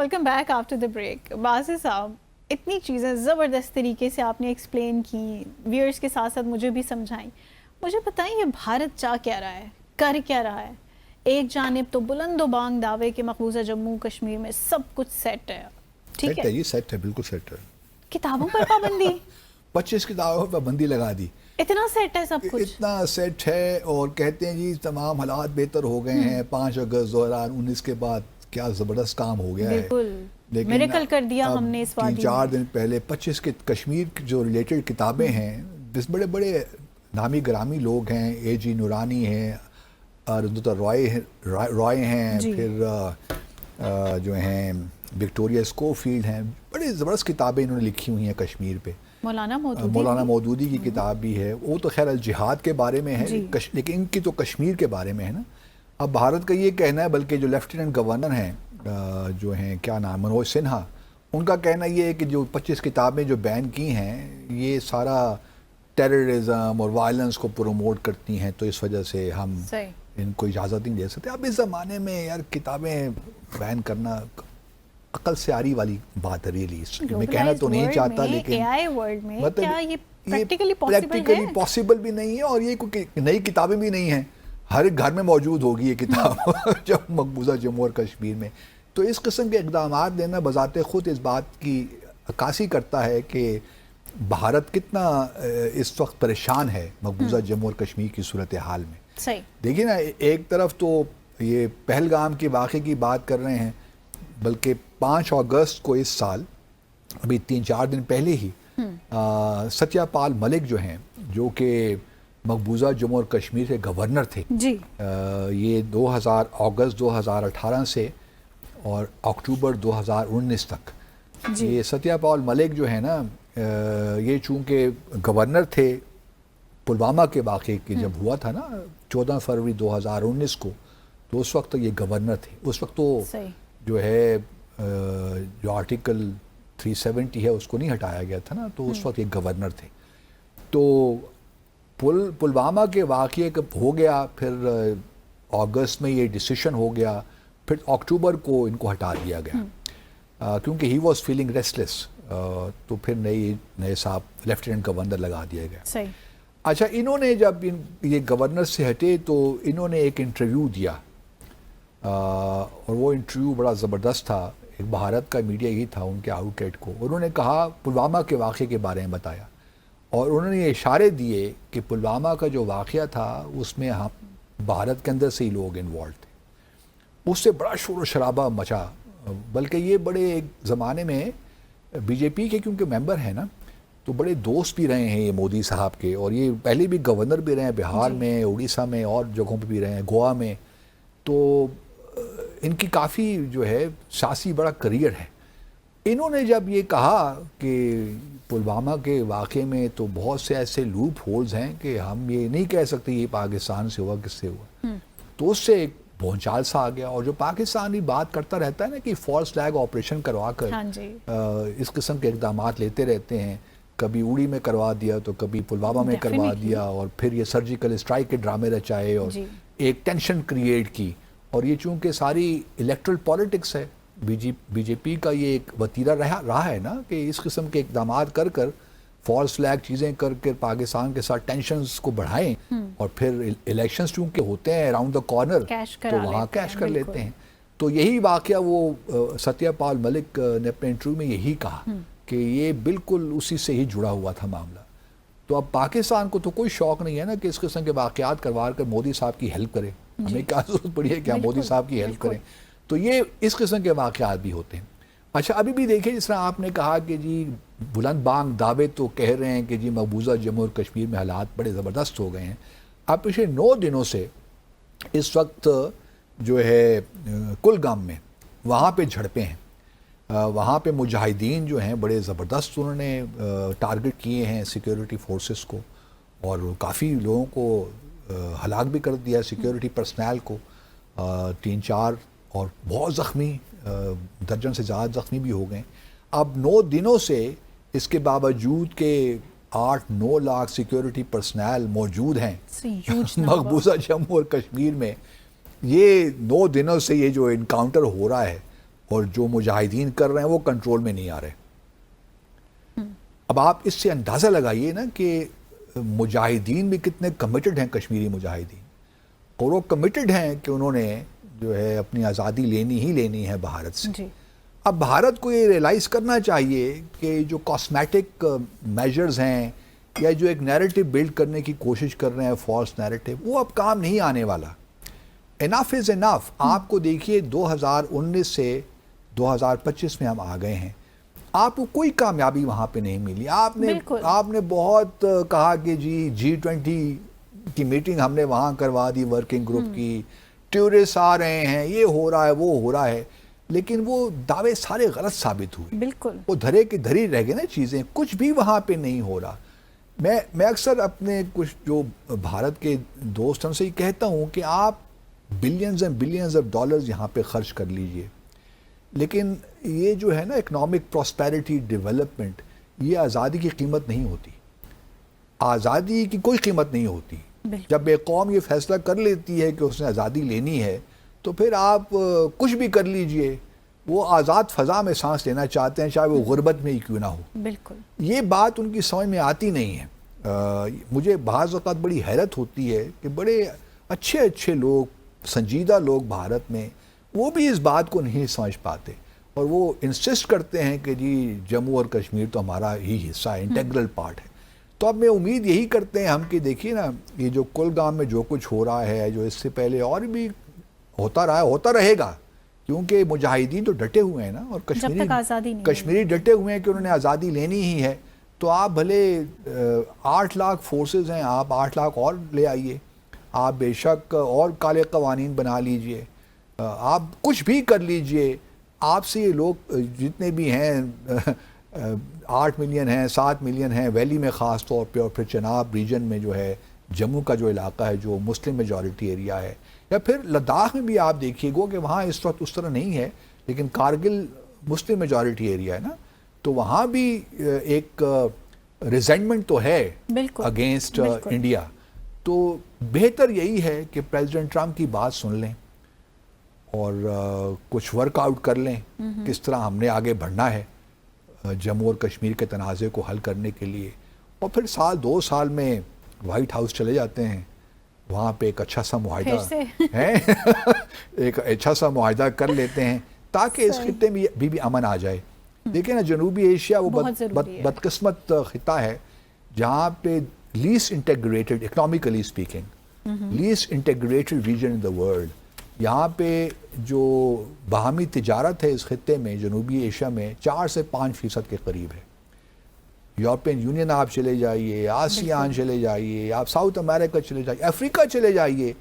Welcome back after the break. Basil sahib, اتنی چیزیں زبردست طریقے سے آپ نے ایکسپلین کی, ویئرس کے ساتھ ساتھ مجھے بھی سمجھائیں. مجھے بتائیں یہ بھارت چاہ کیا رہا ہے, کر کیا رہا ہے؟ ایک جانب تو بلند و بانگ دعوے کہ مقبوضہ جموں کشمیر میں سب کچھ سیٹ ہے, ٹھیک ہے یہ سیٹ ہے, بالکل سیٹ ہے. کتابوں پر پابندی 25 کتابوں پر پابندی لگا دی. اتنا سیٹ ہے سب کچھ, اتنا سیٹ ہے. اور کہتے ہیں جی تمام حالات بہتر ہو گئے ہیں 5 اگست 2019 کے بعد. کیا زبردست کام ہو گیا ہے. بالکل میریکل کر دیا ہم نے اس وادی میں. 4 دن پہلے 25 کے کشمیر کی جو ریلیٹڈ کتابیں ہیں, جس بڑے بڑے نامی گرامی لوگ ہیں, اے جی نورانی ہیں, اروندھتا رائے ہیں, پھر جو ہیں وکٹوریہ اسکوفیلڈ ہیں, بڑے زبردست کتابیں انہوں نے لکھی ہوئی ہیں کشمیر پہ. مولانا مودودی کی کتاب بھی ہے, وہ تو خیر الجہاد کے بارے میں ہے, لیکن ان کی تو کشمیر کے بارے میں ہے نا. اب بھارت کا یہ کہنا ہے, بلکہ جو لیفٹیننٹ گورنر ہیں جو ہیں کیا نام, منوج سنہا, ان کا کہنا یہ ہے کہ جو 25 کتابیں جو بین کی ہیں یہ سارا ٹیررزم اور وائلنس کو پروموٹ کرتی ہیں, تو اس وجہ سے ہم ان کو اجازت نہیں دے سکتے. اب اس زمانے میں یار کتابیں بین کرنا عقل سے آری والی بات ہے. ریلی میں کہنا تو نہیں چاہتا, لیکن پریکٹیکلی پاسبل بھی نہیں ہے, اور یہ کوئی نئی کتابیں بھی نہیں ہیں. ہر ایک گھر میں موجود ہوگی یہ کتاب جب مقبوضہ جموں اور کشمیر میں. تو اس قسم کے اقدامات لینا بذات خود اس بات کی عکاسی کرتا ہے کہ بھارت کتنا اس وقت پریشان ہے مقبوضہ جموں اور کشمیر کی صورتحال میں. دیکھیے نا, ایک طرف تو یہ پہلگام کے واقعے کی بات کر رہے ہیں, بلکہ 5 اگست کو اس سال, ابھی 3-4 دن پہلے ہی, ستیہ پال ملک جو ہیں, جو کہ مقبوضہ جموں اور کشمیر کے گورنر تھے, یہ اگست 2018 سے اور اکتوبر 2019 تک, یہ ستیہ پال ملک جو ہے نا, یہ چونکہ گورنر تھے پلوامہ کے واقعے کے جب ہوا تھا نا 14 فروری 2019 کو, تو اس وقت یہ گورنر تھے. اس وقت تو جو ہے جو آرٹیکل 370 ہے اس کو نہیں ہٹایا گیا تھا نا, تو اس وقت یہ گورنر تھے. تو پلوامہ کے واقعے ہو گیا, پھر اگست میں یہ ڈیسیشن ہو گیا, پھر اکتوبر کو ان کو ہٹا دیا گیا کیونکہ ہی واز فیلنگ ریسٹلیس, تو پھر نئے صاحب لیفٹیننٹ گورنر لگا دیا گیا. اچھا, انہوں نے جب یہ گورنر سے ہٹے تو انہوں نے ایک انٹرویو دیا, اور وہ انٹرویو بڑا زبردست تھا. ایک بھارت کا میڈیا ہی تھا ان کے آؤٹ لیٹ کو. انہوں نے کہا, پلوامہ کے واقعے کے بارے میں بتایا, اور انہوں نے یہ اشارے دیے کہ پلوامہ کا جو واقعہ تھا اس میں بھارت کے اندر سے ہی لوگ انوالو تھے. اس سے بڑا شور و شرابہ مچا, بلکہ یہ بڑے ایک زمانے میں بی جے پی کے کیونکہ ممبر ہیں نا, تو بڑے دوست بھی رہے ہیں یہ مودی صاحب کے, اور یہ پہلے بھی گورنر بھی رہے ہیں بہار میں, اڑیسہ میں, اور جگہوں پہ بھی رہے ہیں, گوا میں. تو ان کی کافی جو ہے سیاسی بڑا کریئر ہے. انہوں نے جب یہ کہا کہ پلوامہ کے واقعے میں تو بہت سے ایسے لوپ ہولز ہیں کہ ہم یہ نہیں کہہ سکتے یہ پاکستان سے ہوا کس سے ہوا, تو اس سے ایک بھونچال سا آ گیا. اور جو پاکستانی بات کرتا رہتا ہے نا کہ فالس فلیگ آپریشن کروا کر اس قسم کے اقدامات لیتے رہتے ہیں, کبھی اوڑی میں کروا دیا تو کبھی پلوامہ میں کروا دیا, اور پھر یہ سرجیکل اسٹرائک کے ڈرامے رچائے اور ایک ٹینشن کریٹ کی. اور یہ چونکہ ساری الیکٹرل پالیٹکس ہے, بی جے پی کا یہ ایک وتیرہ رہا ہے نا کہ اس قسم کے اقدامات کر فالس فلیگ چیزیں کر کے پاکستان کے ساتھ ٹینشنز کو بڑھائیں, اور پھر الیکشنز چونکہ ہوتے ہیں اراؤنڈ دا کارنر تو وہاں کیش کر لیتے ہیں. تو یہی واقعہ وہ ستیہ پال ملک نے اپنے انٹرویو میں یہی کہا کہ یہ بالکل اسی سے ہی جڑا ہوا تھا معاملہ. تو اب پاکستان کو تو کوئی شوق نہیں ہے نا کہ اس قسم کے واقعات کروا کر مودی صاحب کی ہیلپ کرے. ہمیں کیا ضرورت پڑی ہے کہ ہم مودی صاحب کی ہیلپ کریں. تو یہ اس قسم کے واقعات بھی ہوتے ہیں. اچھا, ابھی بھی دیکھیں جس طرح آپ نے کہا کہ جی بلند بانگ دعوے تو کہہ رہے ہیں کہ جی مقبوضہ جموں اور کشمیر میں حالات بڑے زبردست ہو گئے ہیں. اب پچھلے 9 دنوں سے اس وقت جو ہے کلگام میں وہاں پہ جھڑپیں ہیں, وہاں پہ مجاہدین جو ہیں بڑے زبردست انہوں نے ٹارگٹ کیے ہیں سیکیورٹی فورسز کو, اور کافی لوگوں کو ہلاک بھی کر دیا, سیکیورٹی پرسنل کو 3-4, اور بہت زخمی, درجن سے زیادہ زخمی بھی ہو گئے. اب 9 دنوں سے اس کے باوجود کہ 8-9 لاکھ سیکیورٹی پرسنل موجود ہیں مقبوضہ جموں اور کشمیر میں, یہ 9 دنوں سے یہ جو انکاؤنٹر ہو رہا ہے, اور جو مجاہدین کر رہے ہیں وہ کنٹرول میں نہیں آ رہے. اب آپ اس سے اندازہ لگائیے نا کہ مجاہدین بھی کتنے کمیٹڈ ہیں کشمیری مجاہدین, اور وہ کمیٹڈ ہیں کہ انہوں نے جو ہے اپنی آزادی لینی ہی لینی ہے بھارت سے. جی. اب بھارت کو یہ ریئلائز کرنا چاہیے کہ جو کاسمیٹک میجرز ہیں یا جو ایک نیریٹو بلڈ کرنے کی کوشش کر رہے ہیں فالس نیریٹو, وہ اب کام نہیں آنے والا. انف از انف. آپ کو دیکھیے 2019 سے 2025 میں ہم آ گئے ہیں, آپ کو کوئی کامیابی وہاں پہ نہیں ملی. آپ نے بہت کہا کہ G20 کی میٹنگ ہم نے وہاں کروا دی, ورکنگ گروپ کی, ٹورسٹ آ رہے ہیں, یہ ہو رہا ہے وہ ہو رہا ہے, لیکن وہ دعوے سارے غلط ثابت ہوئے. بالکل وہ دھرے کی دھری رہ گئے نا چیزیں, کچھ بھی وہاں پہ نہیں ہو رہا. میں اکثر اپنے کچھ جو بھارت کے دوستوں سے ہی کہتا ہوں کہ آپ billions and billions of dollars یہاں پہ خرچ کر لیجئے, لیکن یہ جو ہے نا اکنامک پراسپیرٹی ڈیولپمنٹ, یہ آزادی کی قیمت نہیں ہوتی. آزادی کی کوئی قیمت نہیں ہوتی. جب ایک قوم یہ فیصلہ کر لیتی ہے کہ اس نے آزادی لینی ہے تو پھر آپ کچھ بھی کر لیجئے. وہ آزاد فضا میں سانس لینا چاہتے ہیں, چاہے وہ غربت میں ہی کیوں نہ ہو. بالکل یہ بات ان کی سمجھ میں آتی نہیں ہے. مجھے بعض اوقات بڑی حیرت ہوتی ہے کہ بڑے اچھے لوگ, سنجیدہ لوگ بھارت میں, وہ بھی اس بات کو نہیں سمجھ پاتے, اور وہ انسسٹ کرتے ہیں کہ جی جموں اور کشمیر تو ہمارا ہی حصہ ہے, انٹیگرل پارٹ ہے. تو اب میں امید یہی کرتے ہیں ہم کہ دیکھیے نا, یہ جو کلگام میں جو کچھ ہو رہا ہے, جو اس سے پہلے اور بھی ہوتا رہا ہے, ہوتا رہے گا, کیونکہ مجاہدین تو ڈٹے ہوئے ہیں نا, اور کشمیری ڈٹے ہوئے ہیں کہ انہوں نے آزادی لینی ہی ہے. تو آپ بھلے 8 لاکھ فورسز ہیں, آپ 8 لاکھ اور لے آئیے, آپ بے شک اور کالے قوانین بنا لیجئے, آپ کچھ بھی کر لیجئے. آپ سے یہ لوگ جتنے بھی ہیں 8 ملین ہیں, 7 ملین ہیں ویلی میں خاص طور پہ, اور پھر چناب ریجن میں جو ہے جموں کا جو علاقہ ہے جو مسلم میجورٹی ایریا ہے, یا پھر لداخ میں بھی آپ دیکھیے گا کہ وہاں اس وقت اس طرح نہیں ہے, لیکن کارگل مسلم میجورٹی ایریا ہے نا, تو وہاں بھی ایک ریزنٹمنٹ تو ہے اگینسٹ انڈیا. تو بہتر یہی ہے کہ پریزیڈنٹ ٹرمپ کی بات سن لیں اور کچھ ورک آؤٹ کر لیں کس طرح ہم نے آگے بڑھنا ہے جموں اور کشمیر کے تنازع کو حل کرنے کے لیے, اور پھر 2 سال میں وائٹ ہاؤس چلے جاتے ہیں, وہاں پہ ایک اچھا سا معاہدہ ہے ایک اچھا سا معاہدہ کر لیتے ہیں تاکہ اس خطے میں بھی امن آ جائے. دیکھیں نا جنوبی ایشیا وہ بدقسمت خطہ ہے جہاں پہ list integrated, economically speaking list integrated region in the world. یہاں پہ جو باہمی تجارت ہے اس خطے میں, جنوبی ایشیا میں 4 سے 5% کے قریب ہے. یورپین یونین آپ چلے جائیے, آسیان چلے جائیے, آپ ساؤتھ امریکہ چلے جائیے, افریقہ چلے جائیے,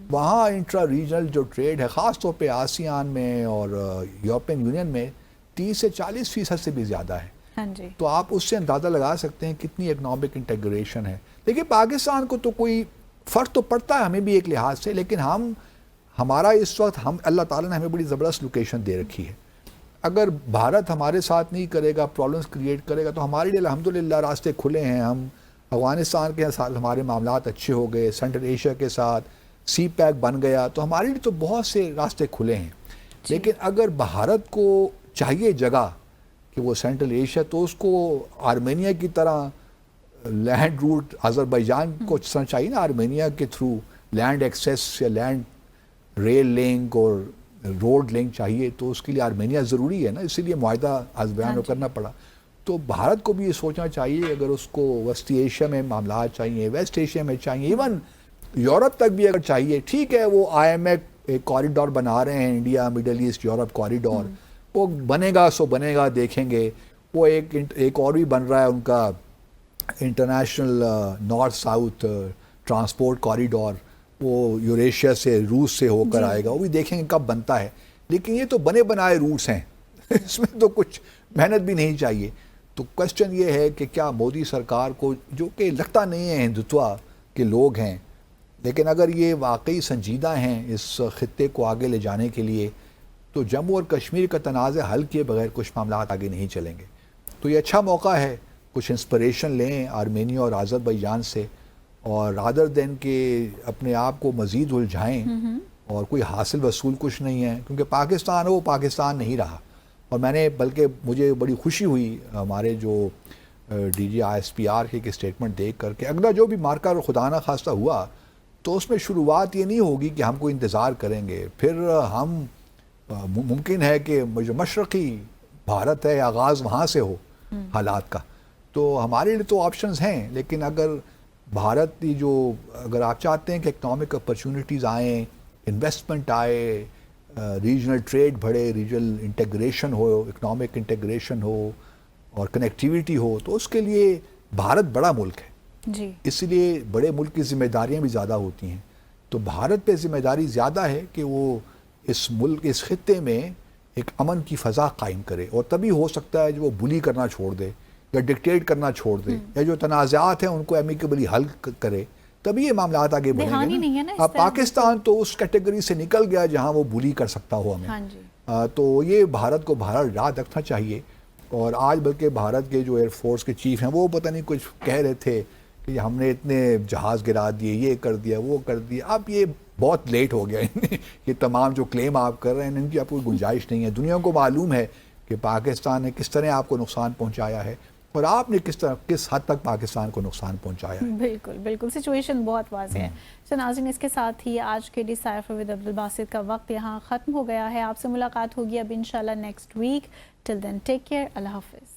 وہاں انٹرا ریجنل جو ٹریڈ ہے خاص طور پہ آسیان میں اور یورپین یونین میں 30 سے 40% سے بھی زیادہ ہے. تو آپ اس سے اندازہ لگا سکتے ہیں کتنی اکنامک انٹیگریشن ہے. لیکن پاکستان کو تو کوئی فرق تو پڑتا ہے ہمیں بھی ایک لحاظ سے, لیکن ہمارا اس وقت اللہ تعالیٰ نے ہمیں بڑی زبردست لوکیشن دے رکھی ہے. اگر بھارت ہمارے ساتھ نہیں کرے گا, پرابلمس کریٹ کرے گا, تو ہمارے لیے الحمدللہ راستے کھلے ہیں. ہم افغانستان کے ساتھ ہمارے معاملات اچھے ہو گئے, سینٹرل ایشیا کے ساتھ سی پیک بن گیا, تو ہمارے لیے تو بہت سے راستے کھلے ہیں. لیکن اگر بھارت کو چاہیے جگہ کہ وہ سینٹرل ایشیا, تو اس کو آرمینیا کی طرح لینڈ روٹ آذربائیجان کو چاہیے نا, آرمینیا کے تھرو لینڈ ایکسیس یا لینڈ ریل لنک اور روڈ لنک چاہیے, تو اس کے لیے آرمینیا ضروری ہے نا, اسی لیے معاہدہ آذربائیجان کو کرنا پڑا. تو بھارت کو بھی یہ سوچنا چاہیے اگر اس کو وسطی ایشیا میں معاملات چاہیے, ویسٹ ایشیا میں چاہیے, ایون یورپ تک بھی اگر چاہیے, ٹھیک ہے وہ IMF ایک کوریڈور بنا رہے ہیں, India Middle East Europe corridor, وہ بنے گا سو بنے گا, دیکھیں گے. وہ ایک اور بھی بن رہا ہے ان کا international north south transport corridor, وہ یوریشیا سے روس سے ہو کر آئے گا, وہ بھی دیکھیں گے کب بنتا ہے. لیکن یہ تو بنے بنائے روٹس ہیں, اس میں تو کچھ محنت بھی نہیں چاہیے. تو کوشچن یہ ہے کہ کیا مودی سرکار کو, جو کہ لگتا نہیں ہے ہندوتوا کے لوگ ہیں, لیکن اگر یہ واقعی سنجیدہ ہیں اس خطے کو آگے لے جانے کے لیے, تو جموں اور کشمیر کا تنازع حل کیے بغیر کچھ معاملات آگے نہیں چلیں گے. تو یہ اچھا موقع ہے, کچھ انسپریشن لیں آرمینیا اور آذربائیجان سے, اور رادر دین کہ اپنے آپ کو مزید الجھائیں, اور کوئی حاصل وصول کچھ نہیں ہے، کیونکہ پاکستان وہ پاکستان نہیں رہا. اور میں نے بلکہ مجھے بڑی خوشی ہوئی ہمارے جو D G I S P R کی اسٹیٹمنٹ دیکھ کر کہ اگلا جو بھی مارکا اور خدا نہ خواستہ ہوا تو اس میں شروعات یہ نہیں ہوگی کہ ہم کو انتظار کریں گے، پھر ہم ممکن ہے کہ جو مشرقی بھارت ہے آغاز وہاں سے ہو حالات کا. تو ہمارے لیے تو آپشنز ہیں، لیکن اگر بھارت کی جو اگر آپ چاہتے ہیں کہ اکنامک اپرچونٹیز آئیں، انویسٹمنٹ آئے، ریجنل ٹریڈ بڑھے، ریجنل انٹیگریشن ہو، اکنامک انٹیگریشن ہو اور کنیکٹیویٹی ہو، تو اس کے لیے بھارت بڑا ملک ہے جی اس لیے بڑے ملک کی ذمہ داریاں بھی زیادہ ہوتی ہیں. تو بھارت پہ ذمہ داری زیادہ ہے کہ وہ اس ملک اس خطے میں ایک امن کی فضا قائم کرے، اور تبھی ہو سکتا ہے جو وہ بلی کرنا چھوڑ دے یا ڈکٹیٹ کرنا چھوڑ دے یا جو تنازعات ہیں ان کو ایمیکیبلی حل کرے، تبھی یہ معاملات آگے بڑھیں دہانی گے نہیں ہے نا اس اب طرح پاکستان تو اس کیٹیگری سے نکل گیا جہاں وہ بلی کر سکتا ہو ہمیں. ہاں جی تو یہ بھارت کو بھارت یاد رکھنا چاہیے. اور آج بلکہ بھارت کے جو ایئر فورس کے چیف ہیں وہ پتہ نہیں کچھ کہہ رہے تھے کہ ہم نے اتنے جہاز گرا دیے، یہ کر دیا وہ کر دیا. اب یہ بہت لیٹ ہو گیا یہ تمام جو کلیم آپ کر رہے ہیں ان کی آپ کو گنجائش نہیں ہے. دنیا کو معلوم ہے کہ پاکستان نے کس طرح آپ کو نقصان پہنچایا ہے اور آپ نے کس حد تک پاکستان کو نقصان پہنچایا ہے. بالکل بالکل سچویشن بہت واضح ہے. تو ناظرین اس کے ساتھ ہی آج کے ڈیسائفر ود عبدالباسط کا وقت یہاں ختم ہو گیا ہے. آپ سے ملاقات ہوگی اب انشاءاللہ نیکسٹ ویک. ٹل دین ٹیک کیئر. اللہ حافظ.